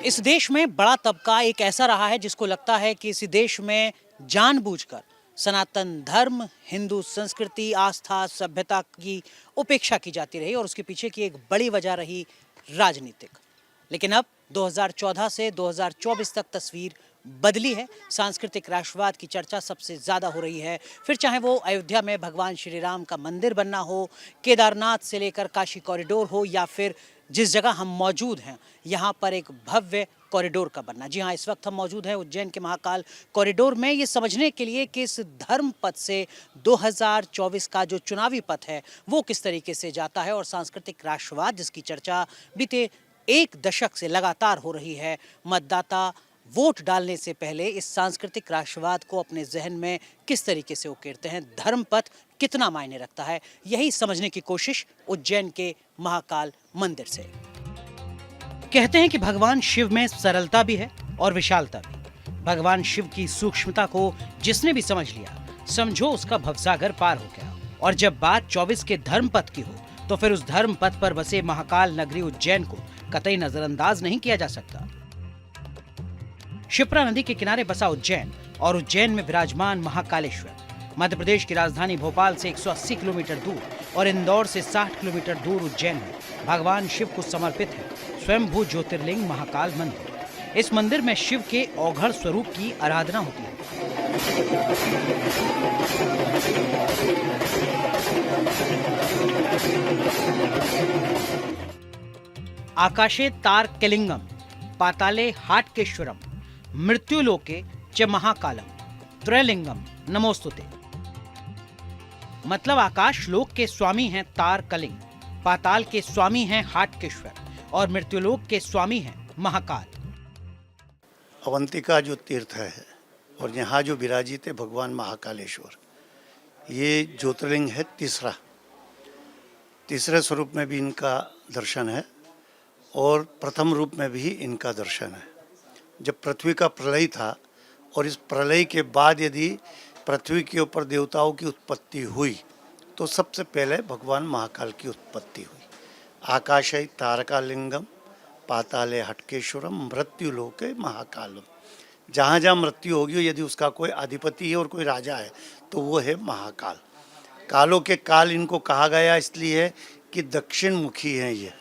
इस देश में बड़ा तबका एक ऐसा रहा है जिसको लगता है कि इसी देश में जानबूझकर सनातन धर्म, हिंदू संस्कृति, आस्था, सभ्यता की उपेक्षा की जाती रही और उसके पीछे की एक बड़ी वजह रही राजनीतिक। लेकिन अब 2014 से 2024 तक तस्वीर बदली है। सांस्कृतिक राष्ट्रवाद की चर्चा सबसे ज्यादा हो रही है। फिर चाहे वो अयोध्या में भगवान श्री राम का मंदिर बनना हो, केदारनाथ से लेकर काशी कॉरिडोर हो, या फिर जिस जगह हम मौजूद हैं यहाँ पर एक भव्य कॉरिडोर का बनना। जी हाँ, इस वक्त हम मौजूद हैं उज्जैन के महाकाल कॉरिडोर में, ये समझने के लिए कि इस धर्म पथ से 2024 का जो चुनावी पथ है वो किस तरीके से जाता है और सांस्कृतिक राष्ट्रवाद जिसकी चर्चा बीते एक दशक से लगातार हो रही है, मतदाता वोट डालने से पहले इस सांस्कृतिक राष्ट्रवाद को अपने जहन में किस तरीके से उकेरते हैं, धर्मपथ कितना मायने रखता है, यही समझने की कोशिश उज्जैन के महाकाल मंदिर से। कहते हैं कि भगवान शिव में सरलता भी है और विशालता भी। भगवान शिव की सूक्ष्मता को जिसने भी समझ लिया, समझो उसका भवसागर पार हो गया। और जब बात 24 के धर्म पथ की हो तो फिर उस धर्म पथ पर बसे महाकाल नगरी उज्जैन को कतई नजरअंदाज नहीं किया जा सकता। शिप्रा नदी के किनारे बसा उज्जैन और उज्जैन में विराजमान महाकालेश्वर मध्य प्रदेश की राजधानी भोपाल से 180 किलोमीटर दूर और इंदौर से 60 किलोमीटर दूर उज्जैन में भगवान शिव को समर्पित है स्वयंभू ज्योतिर्लिंग महाकाल मंदिर। इस मंदिर में शिव के औघड़ स्वरूप की आराधना होती है। आकाशे तार कलिंगम, पाताले हाटकेश्वरम, मृत्युलोके च महाकालम, त्रयलिंगम नमोस्तुते। मतलब आकाश लोक के स्वामी हैं तार कलिंग, पाताल के स्वामी हैं हाटकेश्वर और मृत्युलोक के स्वामी हैं महाकाल। अवंतिका जो तीर्थ है और यहाँ जो विराजित है भगवान महाकालेश्वर, ये ज्योतिर्लिंग है तीसरे स्वरूप में भी इनका दर्शन है और प्रथम रूप में भी इनका दर्शन है। जब पृथ्वी का प्रलय था और इस प्रलय के बाद यदि पृथ्वी के ऊपर देवताओं की उत्पत्ति हुई तो सबसे पहले भगवान महाकाल की उत्पत्ति हुई। आकाशे तारकालिंगम, पाताले हटकेश्वरम, मृत्युलोके महाकालम। जहाँ जहाँ मृत्यु होगी यदि उसका कोई अधिपति है और कोई राजा है तो वो है महाकाल। कालों के काल इनको कहा गया इसलिए है कि दक्षिण मुखी हैं, ये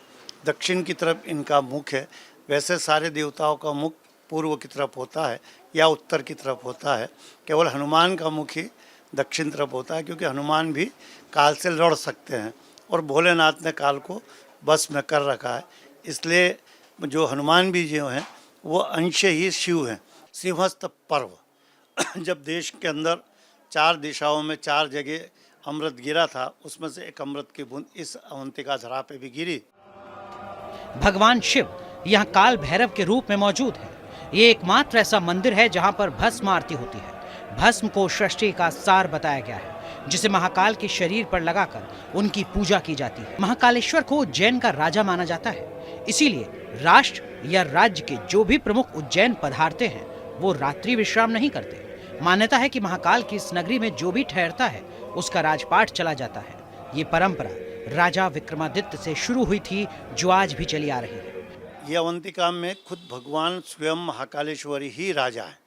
दक्षिण की तरफ इनका मुख है। वैसे सारे देवताओं का मुख पूर्व की तरफ होता है या उत्तर की तरफ होता है, केवल हनुमान का मुख ही दक्षिण तरफ होता है, क्योंकि हनुमान भी काल से लड़ सकते हैं और भोलेनाथ ने काल को बस में कर रखा है। इसलिए जो हनुमान भी जो हैं वो अंश ही शिव हैं। सिंहस्थ पर्व जब देश के अंदर 4 दिशाओं में 4 जगह अमृत गिरा था, उसमें से एक अमृत की बूंद इस अवंतिका धरा पे भी गिरी। भगवान शिव यहाँ काल भैरव के रूप में मौजूद है। ये एकमात्र ऐसा मंदिर है जहाँ पर भस्म आरती होती है। भस्म को सृष्टि का सार बताया गया है, जिसे महाकाल के शरीर पर लगाकर उनकी पूजा की जाती है। महाकालेश्वर को उज्जैन का राजा माना जाता है, इसीलिए राष्ट्र या राज्य के जो भी प्रमुख उज्जैन पधारते हैं वो रात्रि विश्राम नहीं करते। मान्यता है कि महाकाल की इस नगरी में जो भी ठहरता है उसका राजपाट चला जाता है। ये परंपरा राजा विक्रमादित्य से शुरू हुई थी, जो आज भी चली आ रही है। ये अवंतिका में खुद भगवान स्वयं महाकालेश्वर ही राजा है,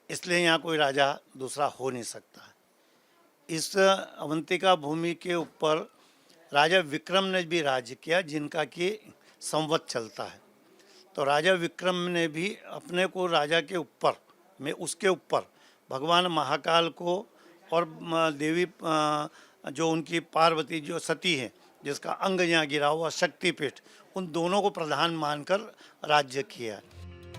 इसलिए यहाँ कोई राजा दूसरा हो नहीं सकता। इस अवंतिका भूमि के ऊपर राजा विक्रम ने भी राज्य किया, जिनका कि संवत चलता है। तो राजा विक्रम ने भी अपने को राजा के ऊपर में उसके ऊपर भगवान महाकाल को और देवी जो उनकी पार्वती जो सती है, जिसका अंग यहाँ गिरा हुआ शक्तिपीठ, उन दोनों को प्रधान मानकर राज्य किया।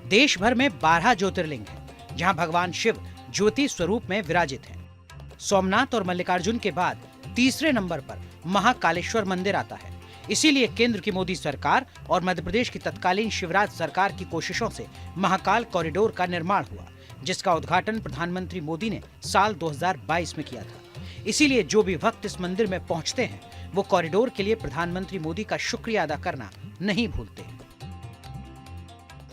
देश भर में 12 ज्योतिर्लिंग हैं, जहां भगवान शिव ज्योति स्वरूप में विराजित हैं। सोमनाथ और मल्लिकार्जुन के बाद तीसरे नंबर पर महाकालेश्वर मंदिर आता है। इसीलिए केंद्र की मोदी सरकार और मध्य प्रदेश की तत्कालीन शिवराज सरकार की कोशिशों से महाकाल कॉरिडोर का निर्माण हुआ, जिसका उद्घाटन प्रधानमंत्री मोदी ने साल 2022 में किया था। इसीलिए जो भी भक्त इस मंदिर में पहुंचते हैं वो कॉरिडोर के लिए प्रधानमंत्री मोदी का शुक्रिया अदा करना नहीं भूलते।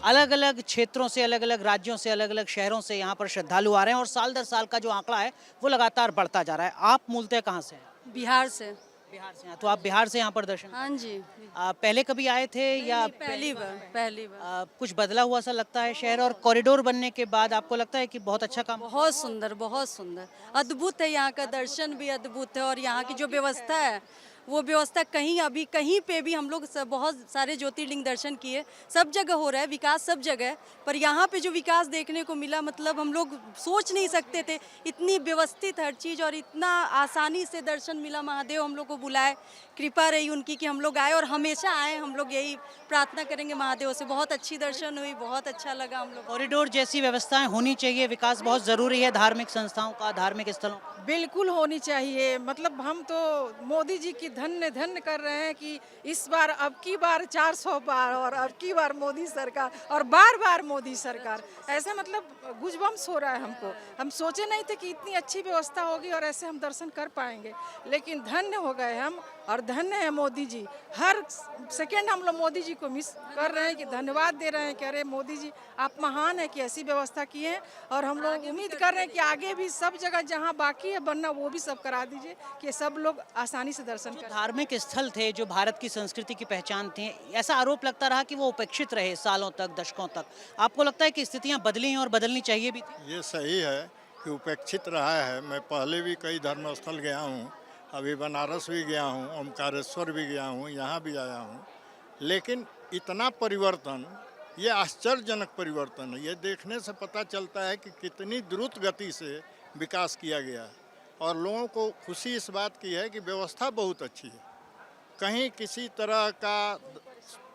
अलग अलग क्षेत्रों से, अलग अलग राज्यों से, अलग अलग शहरों से यहाँ पर श्रद्धालु आ रहे हैं और साल दर साल का जो आंकड़ा है वो लगातार बढ़ता जा रहा है। आप मूलतः कहाँ से हैं? बिहार से। बिहार से हैं, तो आप बिहार से यहाँ पर दर्शन हाँ जी। पहले कभी आए थे या पहली बार, पहली बार। कुछ बदला हुआ सा लगता है शहर, और कॉरिडोर बनने के बाद आपको लगता है कि बहुत अच्छा काम? बहुत सुंदर, बहुत सुंदर, अद्भुत है। यहाँ का दर्शन भी अद्भुत है और यहाँ की जो व्यवस्था है वो व्यवस्था कहीं अभी कहीं पे भी हम लोग बहुत सारे ज्योतिर्लिंग दर्शन किए, सब जगह हो रहा है विकास, सब जगह है, पर यहाँ पे जो विकास देखने को मिला मतलब हम लोग सोच नहीं सकते थे। इतनी व्यवस्थित हर चीज़ और इतना आसानी से दर्शन मिला। महादेव हम लोग को बुलाए, कृपा रही उनकी कि हम लोग आए और हमेशा आए। हम लोग यही प्रार्थना करेंगे महादेव से। बहुत अच्छी दर्शन हुई, बहुत अच्छा लगा हम लोग। कॉरिडोर जैसी व्यवस्थाएं होनी चाहिए, विकास बहुत जरूरी है धार्मिक संस्थाओं का, धार्मिक स्थलों का। बिल्कुल होनी चाहिए। मतलब हम तो मोदी जी की धन्य धन्य कर रहे हैं कि इस बार अब की बार 400 पार और अब की बार मोदी सरकार और बार बार मोदी सरकार, ऐसे मतलब गुजबम्स हो रहा है हमको। हम सोचे नहीं थे कि इतनी अच्छी व्यवस्था होगी और ऐसे हम दर्शन कर पाएंगे, लेकिन धन्य हो गए हम और धन्य है मोदी जी। हर सेकेंड हम लोग मोदी जी को मिस कर रहे हैं कि धन्यवाद दे रहे हैं कि अरे मोदी जी आप महान है कि ऐसी व्यवस्था की है, और हम लोग उम्मीद कर रहे हैं कि आगे भी सब जगह जहाँ बाकी है बनना वो भी सब करा दीजिए कि सब लोग आसानी से दर्शन करें। धार्मिक स्थल थे जो भारत की संस्कृति की पहचान थे, ऐसा आरोप लगता रहा कि वो उपेक्षित रहे सालों तक, दशकों तक। आपको लगता है कि स्थितियां बदली हैं और बदलनी चाहिए भी थी? ये सही है कि उपेक्षित रहा है। मैं पहले भी कई धर्मस्थल गया हूँ, अभी बनारस भी गया हूँ, ओमकारेश्वर भी गया हूँ, यहाँ भी आया हूँ, लेकिन इतना परिवर्तन, ये आश्चर्यजनक परिवर्तन है। ये देखने से पता चलता है कि कितनी द्रुत गति से विकास किया गया है और लोगों को खुशी इस बात की है कि व्यवस्था बहुत अच्छी है। कहीं किसी तरह का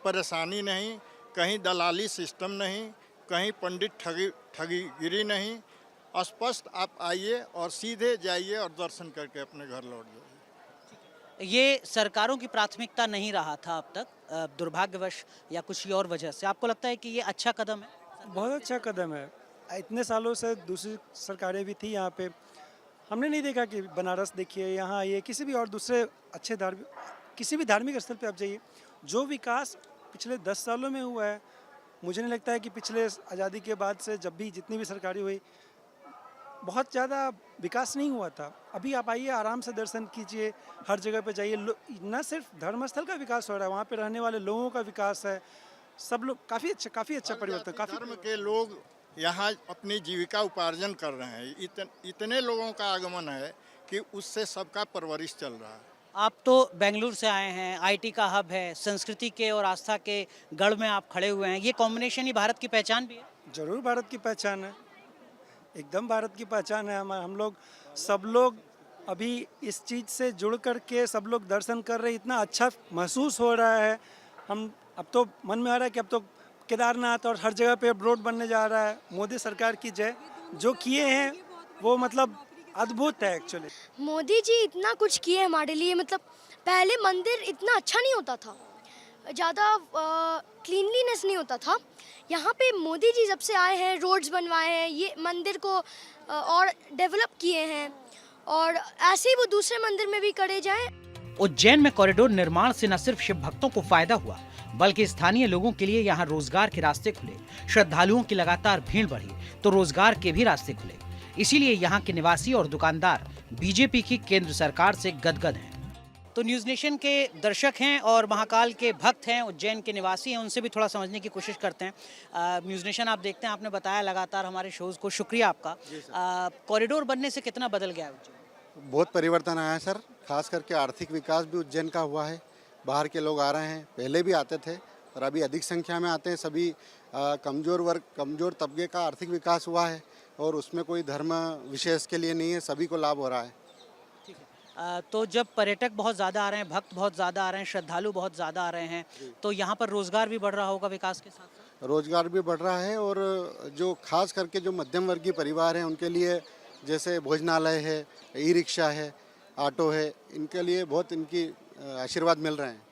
परेशानी नहीं, कहीं दलाली सिस्टम नहीं, कहीं पंडित ठगीगिरी नहीं। स्पष्ट आप आइए और सीधे जाइए और दर्शन करके अपने घर लौट जाइए। ये सरकारों की प्राथमिकता नहीं रहा था अब तक, दुर्भाग्यवश या कुछ और वजह से। आपको लगता है कि ये अच्छा कदम है? बहुत अच्छा कदम है। इतने सालों से दूसरी सरकारें भी थी यहाँ पे, हमने नहीं देखा कि बनारस देखिए, यहाँ आइए, किसी भी और दूसरे अच्छे किसी भी धार्मिक स्थल पे आप जाइए, जो विकास पिछले 10 सालों में हुआ है, मुझे नहीं लगता है कि पिछले आज़ादी के बाद से जब भी जितनी भी सरकारें हुई बहुत ज़्यादा विकास नहीं हुआ था। अभी आप आइए, आराम से दर्शन कीजिए, हर जगह पे जाइए। न सिर्फ धर्मस्थल का विकास हो रहा है, वहाँ पे रहने वाले लोगों का विकास है। सब लोग काफ़ी अच्छा परिवर्तन, काफ़ी धर्म के लोग यहाँ अपनी जीविका उपार्जन कर रहे हैं। इतने लोगों का आगमन है कि उससे सबका परवरिश चल रहा है। आप तो बेंगलुरु से आए हैं, आईटी का हब है, संस्कृति के और आस्था के गढ़ में आप खड़े हुए हैं। ये कॉम्बिनेशन ही भारत की पहचान भी है? जरूर भारत की पहचान है, एकदम भारत की पहचान है। हम लोग सब लोग अभी इस चीज़ से जुड़ कर के सब लोग दर्शन कर रहे हैं, इतना अच्छा महसूस हो रहा है। हम अब तो मन में आ रहा है कि अब तो केदारनाथ और हर जगह पे रोड बनने जा रहा है। मोदी सरकार की जय। जो किए हैं वो मतलब अद्भुत है एक्चुअली। मोदी जी इतना कुछ किए हमारे लिए। मतलब पहले मंदिर इतना अच्छा नहीं होता था, ज़्यादा क्लीनलीनेस नहीं होता था। यहाँ पे मोदी जी जब से आए हैं, रोड्स बनवाए हैं, ये मंदिर को और डेवलप किए हैं, और ऐसे ही वो दूसरे मंदिर में भी करे जाएं। उज्जैन में कॉरिडोर निर्माण से न सिर्फ शिव भक्तों को फायदा हुआ, बल्कि स्थानीय लोगों के लिए यहाँ रोजगार के रास्ते खुले। श्रद्धालुओं की लगातार भीड़ बढ़ी तो रोजगार के भी रास्ते खुले। इसीलिए यहाँ के निवासी और दुकानदार बीजेपी की केंद्र सरकार से गदगद हैं। तो न्यूज़ नेशन के दर्शक हैं और महाकाल के भक्त हैं, उज्जैन के निवासी हैं, उनसे भी थोड़ा समझने की कोशिश करते हैं। न्यूज़ नेशन आप देखते हैं, आपने बताया लगातार हमारे शोज़ को, शुक्रिया आपका। कॉरिडोर बनने से कितना बदल गया है उज्जैन? बहुत परिवर्तन आया है सर, खास करके आर्थिक विकास भी उज्जैन का हुआ है। बाहर के लोग आ रहे हैं, पहले भी आते थे और अभी अधिक संख्या में आते हैं। सभी कमज़ोर वर्ग, कमज़ोर तबके का आर्थिक विकास हुआ है और उसमें कोई धर्म विशेष के लिए नहीं है, सभी को लाभ हो रहा है। तो जब पर्यटक बहुत ज़्यादा आ रहे हैं, भक्त बहुत ज़्यादा आ रहे हैं, श्रद्धालु बहुत ज़्यादा आ रहे हैं, तो यहाँ पर रोज़गार भी बढ़ रहा होगा विकास के साथ साथ? रोजगार भी बढ़ रहा है और जो खास करके जो मध्यम वर्गीय परिवार हैं उनके लिए जैसे भोजनालय है, ई रिक्शा है, ऑटो है, इनके लिए बहुत इनकी आशीर्वाद मिल रहे हैं।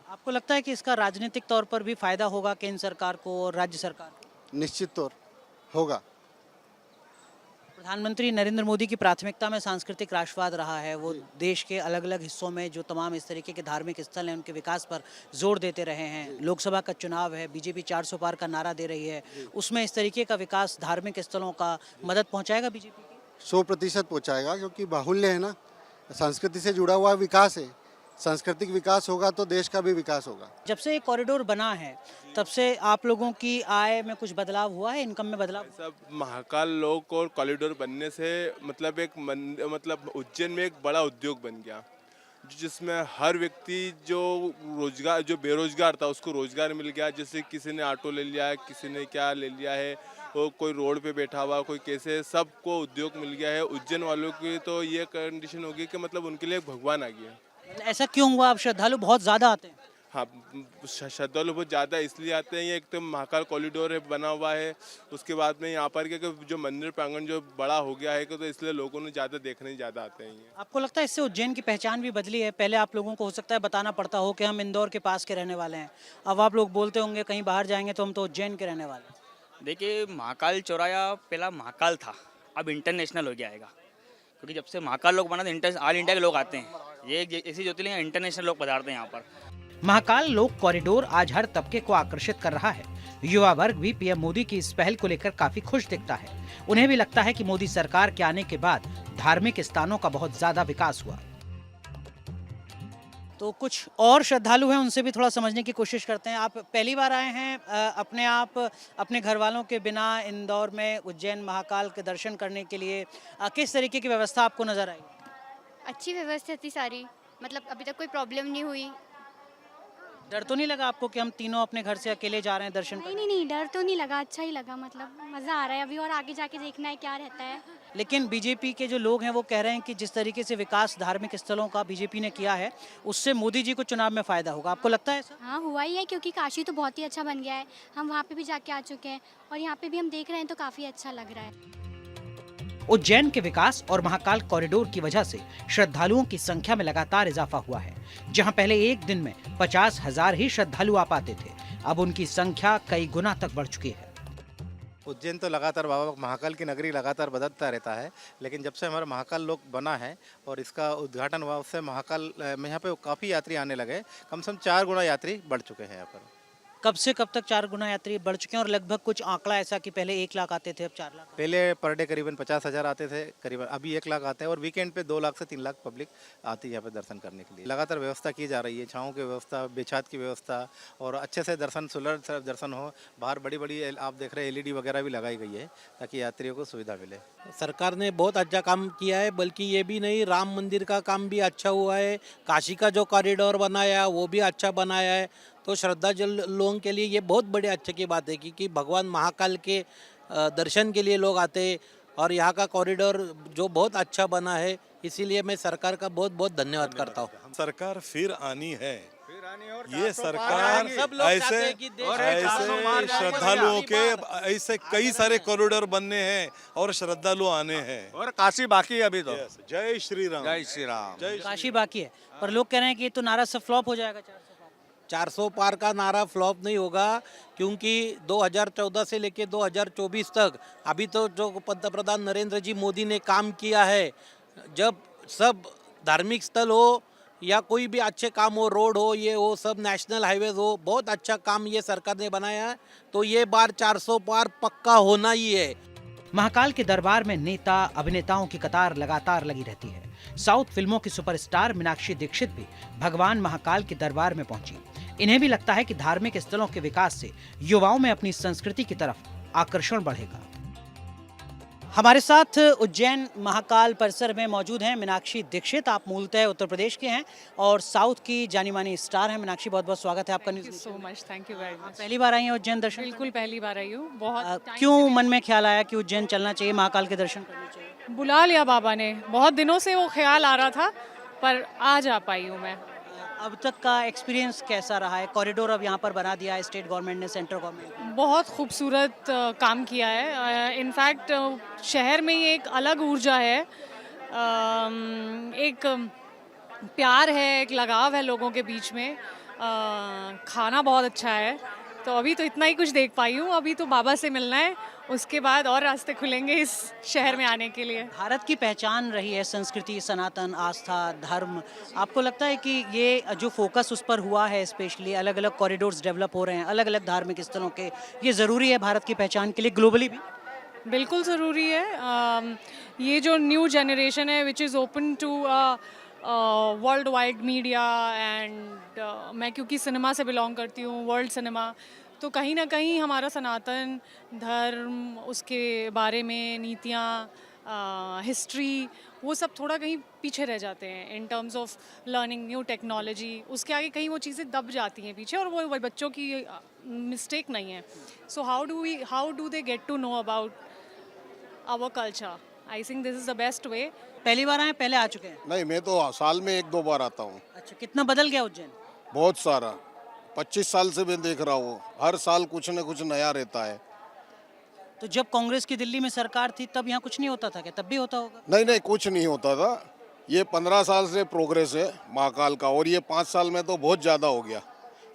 आपको लगता है कि इसका राजनीतिक तौर पर भी फायदा होगा केंद्र सरकार को और राज्य सरकार को? निश्चित तौर होगा। प्रधानमंत्री नरेंद्र मोदी की प्राथमिकता में सांस्कृतिक राष्ट्रवाद रहा है। वो देश के अलग अलग हिस्सों में जो तमाम इस तरीके के धार्मिक स्थल हैं उनके विकास पर जोर देते रहे हैं। लोकसभा का चुनाव है, बीजेपी 400 पार का नारा दे रही है, उसमें इस तरीके का विकास धार्मिक स्थलों का मदद पहुंचाएगा बीजेपी की? 100% पहुँचाएगा, क्योंकि बाहुल्य है ना, संस्कृति से जुड़ा हुआ विकास है। सांस्कृतिक विकास होगा तो देश का भी विकास होगा। जब से ये कॉरिडोर बना है तब से आप लोगों की आय में कुछ बदलाव हुआ है, इनकम में बदलाव? सब महाकाल लोक और कॉरिडोर बनने से मतलब मतलब उज्जैन में एक बड़ा उद्योग बन गया, जिसमें हर व्यक्ति जो बेरोजगार था उसको रोजगार मिल गया। जैसे किसी ने ऑटो ले लिया है, किसी ने क्या ले लिया है, वो कोई रोड पे बैठा हुआ, कोई कैसे, सबको उद्योग मिल गया है। उज्जैन वालों की तो ये कंडीशन होगी कि मतलब उनके लिए एक भगवान आ गया। ऐसा क्यों हुआ? अब श्रद्धालु बहुत ज़्यादा आते हैं। हाँ, श्रद्धालु बहुत ज़्यादा इसलिए आते हैं, ये एक तो महाकाल कॉरिडोर है बना हुआ है, उसके बाद में यहाँ पर क्या जो मंदिर प्रांगण जो बड़ा हो गया है तो इसलिए लोगों ने ज़्यादा देखने ज़्यादा आते हैं। ये आपको लगता है इससे उज्जैन की पहचान भी बदली है? पहले आप लोगों को हो सकता है बताना पड़ता हो कि हम इंदौर के पास के रहने वाले हैं, अब आप लोग बोलते होंगे कहीं बाहर जाएंगे तो हम तो उज्जैन के रहने वाले हैं। देखिए, महाकाल चौराया पहला महाकाल था, अब इंटरनेशनल हो गया आएगा, क्योंकि जब से महाकाल लोक बना तो ऑल इंडिया के लोग आते हैं। ये एक ऐसी ज्योतिर्लिंग है, इंटरनेशनल लोग पधारते हैं यहाँ पर। महाकाल लोक कॉरिडोर आज हर तबके को आकर्षित कर रहा है। युवा वर्ग भी पीएम मोदी की इस पहल को लेकर काफी खुश दिखता है। उन्हें भी लगता है कि मोदी सरकार के आने के बाद धार्मिक स्थानों का बहुत ज्यादा विकास हुआ। तो कुछ और श्रद्धालु हैं, उनसे भी थोड़ा समझने की कोशिश करते हैं। आप पहली बार आए हैं आप अपने घर वालों के बिना इंदौर में उज्जैन महाकाल के दर्शन करने के लिए, किस तरीके की व्यवस्था आपको नजर आई? अच्छी व्यवस्था थी सारी, मतलब अभी तक कोई प्रॉब्लम नहीं हुई। डर तो नहीं लगा आपको कि हम तीनों अपने घर से अकेले जा रहे हैं दर्शन करने? नहीं, डर तो नहीं लगा, अच्छा ही लगा, मतलब मज़ा आ रहा है अभी, और आगे जाके देखना है क्या रहता है। लेकिन बीजेपी के जो लोग हैं वो कह रहे हैं कि जिस तरीके से विकास धार्मिक स्थलों का बीजेपी ने किया है उससे मोदी जी को चुनाव में फायदा होगा। आपको लगता है ऐसा? हाँ, हुआ ही है, क्योंकि काशी तो बहुत ही अच्छा बन गया है, हम वहाँ पे भी जाके आ चुके हैं और यहाँ पे भी हम देख रहे हैं तो काफ़ी अच्छा लग रहा है। उज्जैन के विकास और महाकाल कॉरिडोर की वजह से श्रद्धालुओं की संख्या में लगातार इजाफा हुआ है। जहां पहले एक दिन में 50,000 ही श्रद्धालु आ पाते थे, अब उनकी संख्या कई गुना तक बढ़ चुकी है। उज्जैन तो लगातार बाबा महाकाल की नगरी लगातार बदलता रहता है, लेकिन जब से हमारा महाकाल लोक बना है और इसका उद्घाटन हुआ उससे महाकाल में यहाँ पे काफ़ी यात्री आने लगे। कम से कम 4 गुना यात्री बढ़ चुके हैं यहाँ पर। कब से कब तक 4 गुना यात्री बढ़ चुके हैं? और लगभग कुछ आंकड़ा ऐसा कि पहले 1 लाख आते थे, अब 4 लाख? पहले पर डे करीबन 50,000 आते थे, करीबन अभी 1 लाख आते हैं, और वीकेंड पे 2 लाख से 3 लाख पब्लिक आती है यहाँ पे दर्शन करने के लिए। लगातार व्यवस्था की जा रही है, छाँव की व्यवस्था, बेछात की व्यवस्था, और अच्छे से दर्शन, सुलभ दर्शन हो। बाहर बड़ी बड़ी आप देख रहे हैं LED वगैरह भी लगाई गई है ताकि यात्रियों को सुविधा मिले। सरकार ने बहुत अच्छा काम किया है, बल्कि ये भी नहीं, राम मंदिर का काम भी अच्छा हुआ है, काशी का जो कॉरिडोर बनाया वो भी अच्छा बनाया है। तो श्रद्धालुओं के लिए ये बहुत बड़े अच्छे की बात है कि भगवान महाकाल के दर्शन के लिए लोग आते हैं, और यहाँ का कॉरिडोर जो बहुत अच्छा बना है, इसीलिए मैं सरकार का बहुत बहुत धन्यवाद करता हूँ। सरकार फिर आनी है, ये सरकार ऐसे श्रद्धालुओं के ऐसे कई सारे कॉरिडोर बनने हैं और श्रद्धालु आने हैं, और काशी बाकी है अभी तो। जय श्री राम। जय श्री राम। काशी बाकी है, पर लोग कह रहे हैं कि ये तो नारा सब फ्लॉप हो जाएगा। 400 पार का नारा फ्लॉप नहीं होगा, क्योंकि 2014 से लेकर 2024 तक अभी तो जो पंतप्रधान नरेंद्र जी मोदी ने काम किया है, जब सब धार्मिक स्थल हो या कोई भी अच्छे काम हो, रोड हो, ये हो, सब नेशनल हाईवे हो, बहुत अच्छा काम ये सरकार ने बनाया है, तो ये बार 400 पार पक्का होना ही है। महाकाल के दरबार में नेता अभिनेताओं की कतार लगातार लगी रहती है। साउथ फिल्मों की सुपरस्टार मीनाक्षी दीक्षित भी भगवान महाकाल के दरबार में पहुंची। इन्हें भी लगता है कि धार्मिक स्थलों के विकास से युवाओं में अपनी संस्कृति की तरफ आकर्षण बढ़ेगा। हमारे साथ उज्जैन महाकाल परिसर में मौजूद हैं मीनाक्षी दीक्षित। आप मूलतः उत्तर प्रदेश के हैं और साउथ की जानी मानी स्टार हैं। मीनाक्षी, बहुत बहुत स्वागत है आपका news. So much, thank you very much. पहली बार आई हैं उज्जैन दर्शन? बिल्कुल पहली बार आई हूँ। बहुत क्यों मन में ख्याल आया कि उज्जैन चलना चाहिए, महाकाल के दर्शन करने चाहिए? बुला लिया बाबा ने, बहुत दिनों से वो ख्याल आ रहा था, पर आज आ पाई हूँ मैं। अब तक का एक्सपीरियंस कैसा रहा है? कॉरिडोर अब यहाँ पर बना दिया है स्टेट गवर्नमेंट ने, सेंट्रल गवर्नमेंट ने। बहुत खूबसूरत काम किया है। इनफैक्ट शहर में ही एक अलग ऊर्जा है, एक प्यार है, एक लगाव है लोगों के बीच में। खाना बहुत अच्छा है, तो अभी तो इतना ही कुछ देख पाई हूँ। अभी तो बाबा से मिलना है, उसके बाद और रास्ते खुलेंगे इस शहर में आने के लिए। भारत की पहचान रही है संस्कृति, सनातन, आस्था, धर्म। आपको लगता है कि ये जो फोकस उस पर हुआ है, स्पेशली अलग अलग कॉरिडोर्स डेवलप हो रहे हैं अलग अलग धार्मिक स्थलों के, ये ज़रूरी है भारत की पहचान के लिए ग्लोबली भी? बिल्कुल ज़रूरी है। ये जो न्यू जनरेशन है which is open to world wide media and मैं क्योंकि सिनेमा से बिलोंग करती हूँ, वर्ल्ड सिनेमा, तो कहीं ना कहीं हमारा सनातन धर्म, उसके बारे में नीतियाँ, हिस्ट्री, वो सब थोड़ा कहीं पीछे रह जाते हैं in terms of learning new technology. उसके आगे कहीं वो चीज़ें दब जाती हैं पीछे, और वो बच्चों की मिस्टेक नहीं है। So how do they get to know about our culture? I think this is the best way. पहली बार आए, पहले आ चुके हैं? नहीं, मैं तो साल में 1-2 बार आता हूँ। अच्छा, कितना बदल गया उज्जैन? बहुत सारा, 25 साल से मैं देख रहा हूँ, हर साल कुछ न कुछ नया रहता है। तो जब कांग्रेस की दिल्ली में सरकार थी तब यहाँ कुछ नहीं होता था क्या? तब भी होता होगा? नहीं नहीं, कुछ नहीं होता था। ये 15 साल से प्रोग्रेस है महाकाल का, और ये 5 साल में तो बहुत ज़्यादा हो गया।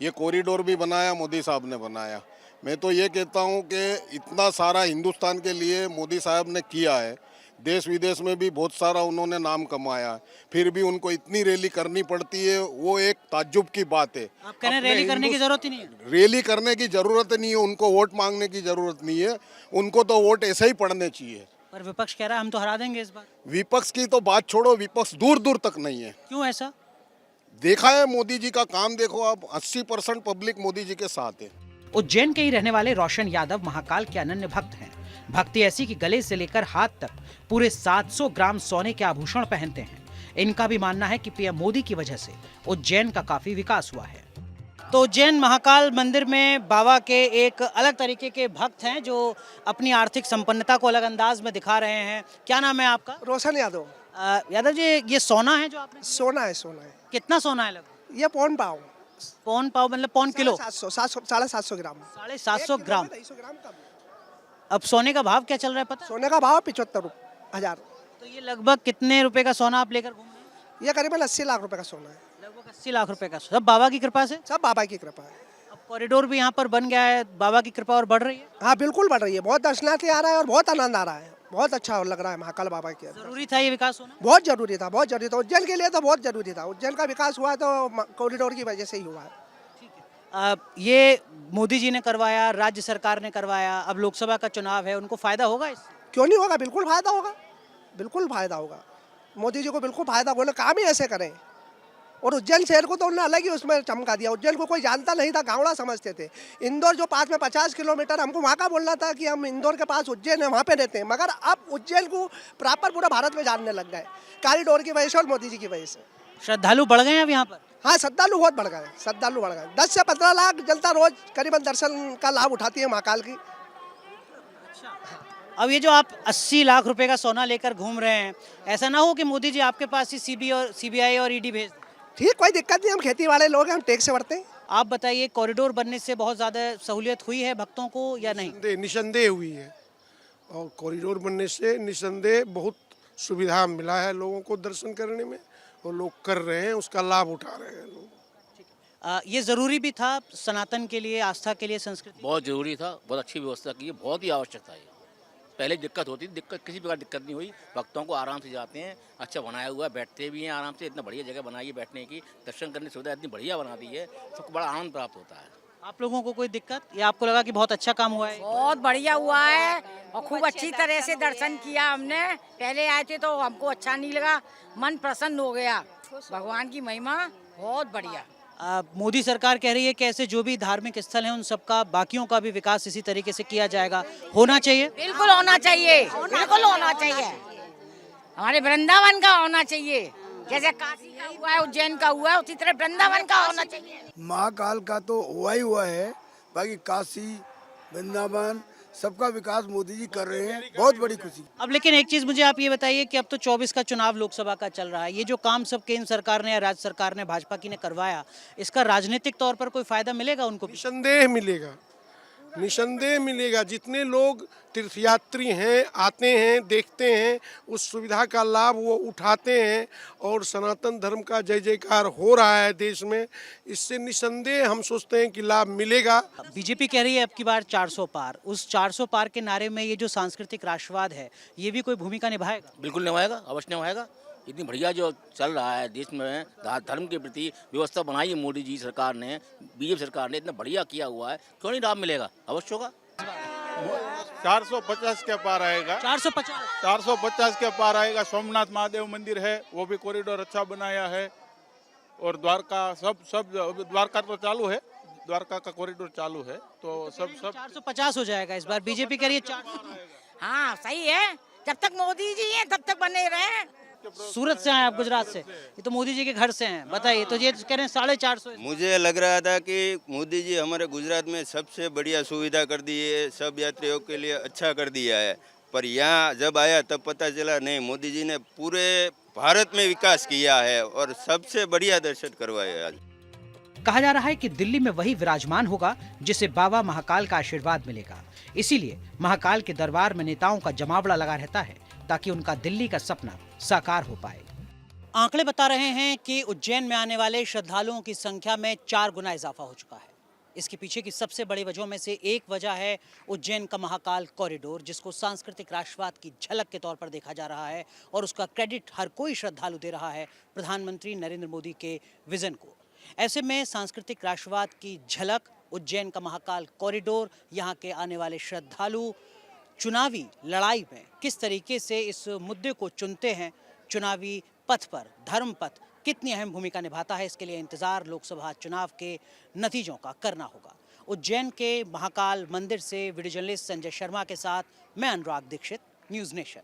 ये कॉरिडोर भी बनाया, मोदी साहब ने बनाया। मैं तो ये कहता हूँ कि इतना सारा हिंदुस्तान के लिए मोदी साहब ने किया है, देश विदेश में भी बहुत सारा उन्होंने नाम कमाया, फिर भी उनको इतनी रैली करनी पड़ती है, वो एक ताज्जुब की बात है। आप कह रहे हैं रैली करने की जरूरत ही नहीं है? रैली करने की जरूरत नहीं है, उनको वोट मांगने की जरूरत नहीं है, उनको तो वोट ऐसे ही पड़ने चाहिए। पर विपक्ष कह रहा है हम तो हरा देंगे इस बार। विपक्ष की तो बात छोड़ो, विपक्ष दूर दूर तक नहीं है। क्यों ऐसा? देखा है मोदी जी का काम, देखो आप, 80% पब्लिक मोदी जी के साथ है। उज्जैन के ही रहने वाले रोशन यादव महाकाल के अनन्य भक्त हैं। भक्ति ऐसी कि गले से लेकर हाथ तक पूरे 700 ग्राम सोने के आभूषण पहनते हैं। इनका भी मानना है कि पीएम मोदी की वजह से उज्जैन का काफी विकास हुआ है। तो उज्जैन महाकाल मंदिर में बाबा के एक अलग तरीके के भक्त हैं जो अपनी आर्थिक संपन्नता को अलग अंदाज में दिखा रहे हैं। क्या नाम है आपका? रोशन यादव। यादव जी, ये सोना है जो आपने? सोना है, सोना है। कितना सोना है लगभग? ये पौन पाव। पौन पाव मतलब पौन किलो? 750 ग्राम। 750 ग्राम। 250 ग्राम का। अब सोने का भाव क्या चल रहा है पता? सोने का भाव 75,000। तो ये लगभग कितने रुपए का सोना आप लेकर घूम रहे हैं? ये करीबन 80 लाख रुपए का सोना है। लगभग 80 लाख रुपए का। सब बाबा की कृपा से? सब बाबा की कृपा है। अब कॉरिडोर भी यहाँ पर बन गया है, बाबा की कृपा और बढ़ रही है? हाँ बिल्कुल बढ़ रही है, बहुत दर्शनार्थी आ रहा है और बहुत आनंद आ रहा है, बहुत अच्छा लग रहा है महाकाल बाबा के। जरूरी था ये विकास होना? बहुत जरूरी था, बहुत जरूरी था। उज्जैन के लिए तो बहुत जरूरी था। उज्जैन का विकास हुआ तो कॉरिडोर की वजह से ही हुआ है। ये मोदी जी ने करवाया, राज्य सरकार ने करवाया, अब लोकसभा का चुनाव है, उनको फायदा होगा इससे? क्यों नहीं होगा, बिल्कुल फायदा होगा, बिल्कुल फायदा होगा। मोदी जी को बिल्कुल फायदा होगा, काम ही ऐसे करें। और उज्जैन शहर को तो उन्होंने अलग ही उसमें चमका दिया। उज्जैन को कोई जानता नहीं था, गाँवड़ा समझते थे। इंदौर जो पास में 50 किलोमीटर, हमको वहाँ का बोलना था कि हम इंदौर के पास उज्जैन है, वहाँ पे रहते हैं। मगर अब उज्जैन को प्रॉपर पूरा भारत में जानने लग गए, कॉरिडोर की वजह से और मोदी जी की वजह से। श्रद्धालु बढ़ गए हैं अब यहाँ पर? हाँ, श्रद्धालु बहुत बढ़ गए, श्रद्धालु बढ़ गए। 10 से 15 लाख जनता रोज करीबन दर्शन का लाभ उठाती है महाकाल की। अब ये जो आप 80 लाख रुपए का सोना लेकर घूम रहे हैं, ऐसा ना हो कि मोदी जी आपके पास ही सीबीआई और ईडी भेज दें? ठीक, कोई दिक्कत नहीं, हम खेती वाले लोग हैं, हम टैक्स से भरते हैं। आप बताइए, कॉरिडोर बनने से बहुत ज़्यादा सहूलियत हुई है भक्तों को या नहीं? निसंदेह हुई है, और कॉरिडोर बनने से निसंदेह बहुत सुविधा मिला है लोगों को दर्शन करने में, और लोग कर रहे हैं, उसका लाभ उठा रहे हैं लोग। ये ज़रूरी भी था सनातन के लिए, आस्था के लिए, संस्कृति? बहुत ज़रूरी था, बहुत अच्छी व्यवस्था की है, बहुत ही आवश्यक था ये। पहले दिक्कत होती थी, दिक्कत किसी प्रकार दिक्कत नहीं हुई, भक्तों को आराम से जाते हैं, अच्छा बनाया हुआ है, बैठते भी हैं आराम से, इतना बढ़िया जगह बनाई है बैठने की, दर्शन करने की सुविधा इतनी बढ़िया बना दी है, सबको बड़ा आनंद प्राप्त होता है। आप लोगों को कोई दिक्कत, या आपको लगा कि बहुत अच्छा काम हुआ है? बहुत बढ़िया हुआ है और खूब अच्छी तरह से दर्शन किया हमने। पहले आए थे तो हमको अच्छा नहीं लगा, मन प्रसन्न हो गया, भगवान की महिमा बहुत बढ़िया। मोदी सरकार कह रही है कि ऐसे जो भी धार्मिक स्थल हैं उन सबका, बाकियों का भी विकास इसी तरीके से किया जाएगा, होना चाहिए? बिल्कुल होना चाहिए, बिल्कुल होना चाहिए। हमारे वृंदावन का होना चाहिए, जैसे काशी का हुआ है, उज्जैन का हुआ है, उसी तरह वृंदावन का होना चाहिए। महाकाल का तो हुआ ही हुआ है, बाकी काशी, वृंदावन, सबका विकास मोदी जी कर रहे हैं, बहुत बड़ी खुशी। अब लेकिन एक चीज मुझे आप ये बताइए कि अब तो 24 का चुनाव लोकसभा का चल रहा है, ये जो काम सब केंद्र सरकार ने या राज्य सरकार ने, भाजपा की ने करवाया, इसका राजनीतिक तौर पर कोई फायदा मिलेगा उनको? निसंदेह मिलेगा, निसंदेह मिलेगा। जितने लोग तीर्थयात्री हैं, आते हैं, देखते हैं, उस सुविधा का लाभ वो उठाते हैं, और सनातन धर्म का जय जयकार हो रहा है देश में, इससे निसंदेह हम सोचते हैं कि लाभ मिलेगा। बीजेपी कह रही है अब की बार 400 पार, उस 400 पार के नारे में ये जो सांस्कृतिक राष्ट्रवाद है, ये भी कोई भूमिका निभाएगा? बिल्कुल निभाएगा, अवश्य निभाएगा। इतनी बढ़िया जो चल रहा है देश में, धर्म के प्रति व्यवस्था बनाई है मोदी जी सरकार ने, बीजेपी सरकार ने, इतना बढ़िया किया हुआ है, क्यों नहीं लाभ मिलेगा, अवश्य होगा। 450 के पार आएगा। 450 के पार आएगा। सोमनाथ महादेव मंदिर है, वो भी कॉरिडोर अच्छा बनाया है। और द्वारका सब द्वारका तो चालू है, द्वारका का कॉरिडोर चालू है, तो सब 450 हो जाएगा इस बार। बीजेपी कह रही है 400। हाँ सही है, जब तक मोदी जी हैं तब तक बने रहे। सूरत से आए आप, गुजरात से, ये तो मोदी जी के घर से हैं, बताइए। तो ये कह रहे हैं 450। मुझे लग रहा था कि मोदी जी हमारे गुजरात में सबसे बढ़िया सुविधा कर दी है, सब यात्रियों के लिए अच्छा कर दिया है। पर यहाँ जब आया तब पता चला नहीं, मोदी जी ने पूरे भारत में विकास किया है और सबसे बढ़िया दर्शन करवाए आज। कहा जा रहा है कि दिल्ली में वही विराजमान होगा जिसे बाबा महाकाल का आशीर्वाद मिलेगा। इसीलिए महाकाल के दरबार में नेताओं का जमावड़ा लगा रहता है ताकि उनका दिल्ली का सपना साकार हो पाए। आंकड़े बता रहे हैं कि उज्जैन में आने वाले श्रद्धालुओं की संख्या में 4 गुना इजाफा हो चुका है। इसके पीछे की सबसे बड़ी वजहों में से एक वजह है उज्जैन का महाकाल कॉरिडोर, जिसको सांस्कृतिक राष्ट्रवाद की झलक के तौर पर देखा जा रहा है और उसका क्रेडिट हर कोई श्रद्धालु दे रहा है प्रधानमंत्री नरेंद्र मोदी के विजन को। ऐसे में सांस्कृतिक राष्ट्रवाद की झलक, उज्जैन का महाकाल कॉरिडोर, यहाँ के आने वाले श्रद्धालु चुनावी लड़ाई में किस तरीके से इस मुद्दे को चुनते हैं, चुनावी पथ पर धर्म पथ कितनी अहम भूमिका निभाता है, इसके लिए इंतजार लोकसभा चुनाव के नतीजों का करना होगा। उज्जैन के महाकाल मंदिर से वीडियो जर्नलिस्ट संजय शर्मा के साथ मैं अनुराग दीक्षित, न्यूज़ नेशन।